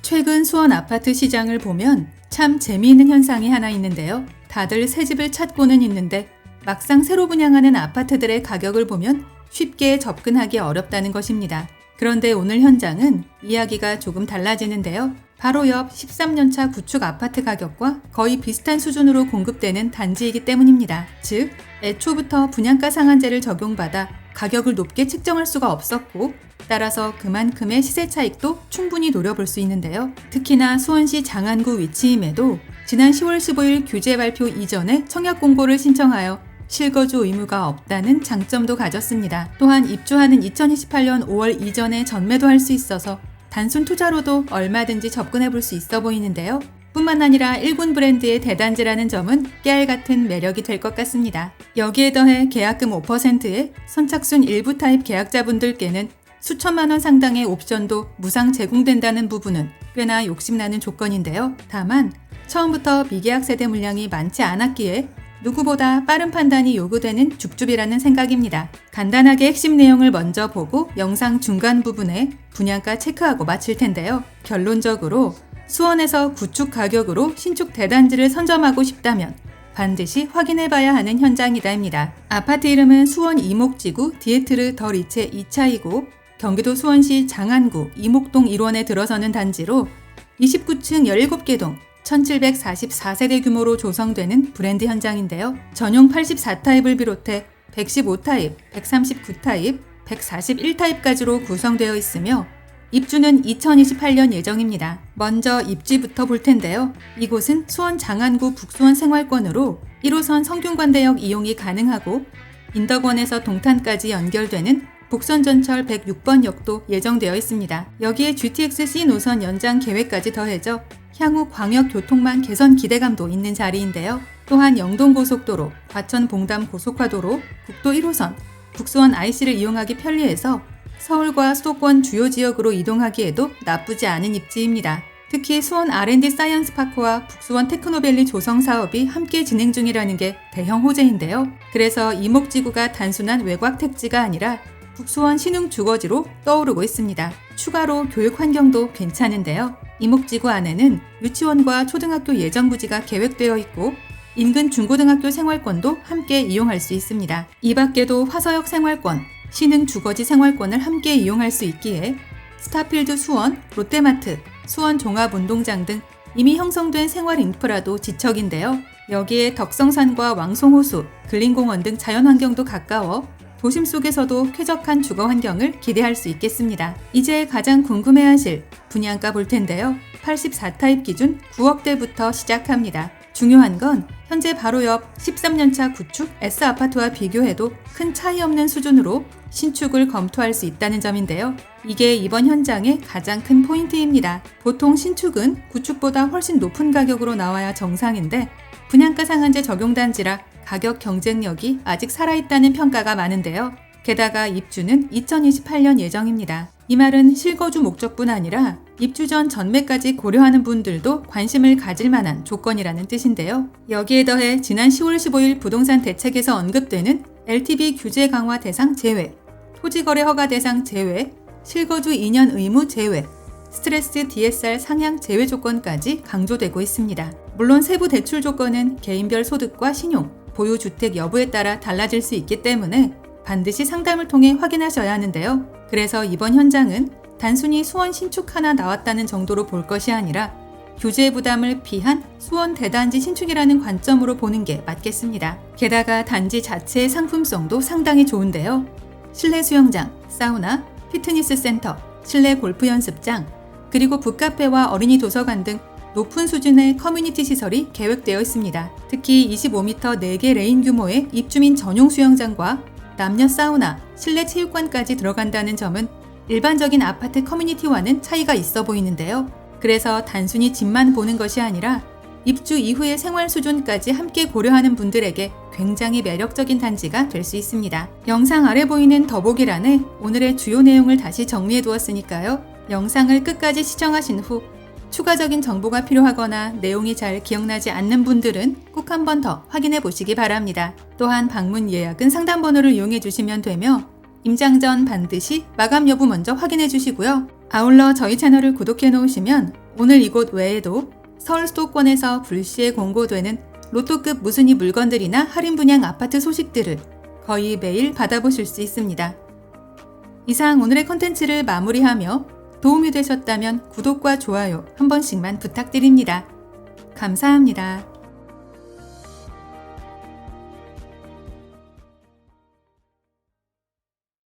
최근 수원 아파트 시장을 보면 참 재미있는 현상이 하나 있는데요. 다들 새 집을 찾고는 있는데 막상 새로 분양하는 아파트들의 가격을 보면 쉽게 접근하기 어렵다는 것입니다. 그런데 오늘 현장은 이야기가 조금 달라지는데요. 바로 옆 13년차 구축 아파트 가격과 거의 비슷한 수준으로 공급되는 단지이기 때문입니다. 즉, 애초부터 분양가 상한제를 적용받아 가격을 높게 책정할 수가 없었고, 따라서 그만큼의 시세 차익도 충분히 노려볼 수 있는데요. 특히나 수원시 장안구 위치임에도 지난 10월 15일 규제 발표 이전에 청약 공고를 신청하여 실거주 의무가 없다는 장점도 가졌습니다. 또한 입주하는 2028년 5월 이전에 전매도 할 수 있어서 단순 투자로도 얼마든지 접근해 볼 수 있어 보이는데요. 뿐만 아니라 1군 브랜드의 대단지라는 점은 깨알 같은 매력이 될 것 같습니다. 여기에 더해 계약금 5%에 선착순 일부 타입 계약자분들께는 수천만 원 상당의 옵션도 무상 제공된다는 부분은 꽤나 욕심나는 조건인데요. 다만 처음부터 미계약 세대 물량이 많지 않았기에 누구보다 빠른 판단이 요구되는 줍줍이라는 생각입니다. 간단하게 핵심 내용을 먼저 보고 영상 중간 부분에 분양가 체크하고 마칠 텐데요. 결론적으로 수원에서 구축 가격으로 신축 대단지를 선점하고 싶다면 반드시 확인해봐야 하는 현장이다입니다. 아파트 이름은 수원 이목지구 디에트르 더 리체 2차이고 경기도 수원시 장안구 이목동 1원에 들어서는 단지로 29층 17개 동 1744세대 규모로 조성되는 브랜드 현장인데요. 전용 84타입을 비롯해 115타입, 139타입, 141타입까지로 구성되어 있으며 입주는 2028년 예정입니다. 먼저 입지부터 볼 텐데요. 이곳은 수원 장안구 북수원 생활권으로 1호선 성균관대역 이용이 가능하고 인덕원에서 동탄까지 연결되는 복선전철 106번 역도 예정되어 있습니다. 여기에 GTX-C 노선 연장 계획까지 더해져 향후 광역교통망 개선 기대감도 있는 자리인데요. 또한 영동고속도로, 과천-봉담 고속화도로, 국도 1호선, 북수원 IC를 이용하기 편리해서 서울과 수도권 주요 지역으로 이동하기에도 나쁘지 않은 입지입니다. 특히 수원 R&D 사이언스파크와 북수원 테크노밸리 조성 사업이 함께 진행 중이라는 게 대형 호재인데요. 그래서 이목지구가 단순한 외곽 택지가 아니라 북수원 신흥 주거지로 떠오르고 있습니다. 추가로 교육 환경도 괜찮은데요. 이목지구 안에는 유치원과 초등학교 예정 부지가 계획되어 있고 인근 중고등학교 생활권도 함께 이용할 수 있습니다. 이 밖에도 화서역 생활권, 신흥 주거지 생활권을 함께 이용할 수 있기에 스타필드 수원, 롯데마트, 수원 종합운동장 등 이미 형성된 생활 인프라도 지척인데요. 여기에 덕성산과 왕송호수, 근린공원 등 자연환경도 가까워 도심 속에서도 쾌적한 주거 환경을 기대할 수 있겠습니다. 이제 가장 궁금해하실 분양가 볼 텐데요. 84타입 기준 9억대부터 시작합니다. 중요한 건 현재 바로 옆 13년차 구축 S아파트와 비교해도 큰 차이 없는 수준으로 신축을 검토할 수 있다는 점인데요. 이게 이번 현장의 가장 큰 포인트입니다. 보통 신축은 구축보다 훨씬 높은 가격으로 나와야 정상인데 분양가 상한제 적용 단지라 가격 경쟁력이 아직 살아있다는 평가가 많은데요. 게다가 입주는 2028년 예정입니다. 이 말은 실거주 목적뿐 아니라 입주 전 전매까지 고려하는 분들도 관심을 가질 만한 조건이라는 뜻인데요. 여기에 더해 지난 10월 15일 부동산 대책에서 언급되는 LTV 규제 강화 대상 제외, 토지거래 허가 대상 제외, 실거주 2년 의무 제외, 스트레스 DSR 상향 제외 조건까지 강조되고 있습니다. 물론 세부 대출 조건은 개인별 소득과 신용, 보유주택 여부에 따라 달라질 수 있기 때문에 반드시 상담을 통해 확인하셔야 하는데요. 그래서 이번 현장은 단순히 수원 신축 하나 나왔다는 정도로 볼 것이 아니라 규제 부담을 피한 수원 대단지 신축이라는 관점으로 보는 게 맞겠습니다. 게다가 단지 자체의 상품성도 상당히 좋은데요. 실내 수영장, 사우나, 피트니스 센터, 실내 골프 연습장, 그리고 북카페와 어린이 도서관 등 높은 수준의 커뮤니티 시설이 계획되어 있습니다. 특히 25m 4개 레인 규모의 입주민 전용 수영장과 남녀 사우나, 실내 체육관까지 들어간다는 점은 일반적인 아파트 커뮤니티와는 차이가 있어 보이는데요. 그래서 단순히 집만 보는 것이 아니라 입주 이후의 생활 수준까지 함께 고려하는 분들에게 굉장히 매력적인 단지가 될 수 있습니다. 영상 아래 보이는 더보기란에 오늘의 주요 내용을 다시 정리해 두었으니까요. 영상을 끝까지 시청하신 후 추가적인 정보가 필요하거나 내용이 잘 기억나지 않는 분들은 꼭 한 번 더 확인해 보시기 바랍니다. 또한 방문 예약은 상담번호를 이용해 주시면 되며 임장 전 반드시 마감 여부 먼저 확인해 주시고요. 아울러 저희 채널을 구독해 놓으시면 오늘 이곳 외에도 서울 수도권에서 불시에 공고되는 로또급 무순위 물건들이나 할인 분양 아파트 소식들을 거의 매일 받아보실 수 있습니다. 이상 오늘의 컨텐츠를 마무리하며 도움이 되셨다면 구독과 좋아요 한 번씩만 부탁드립니다. 감사합니다.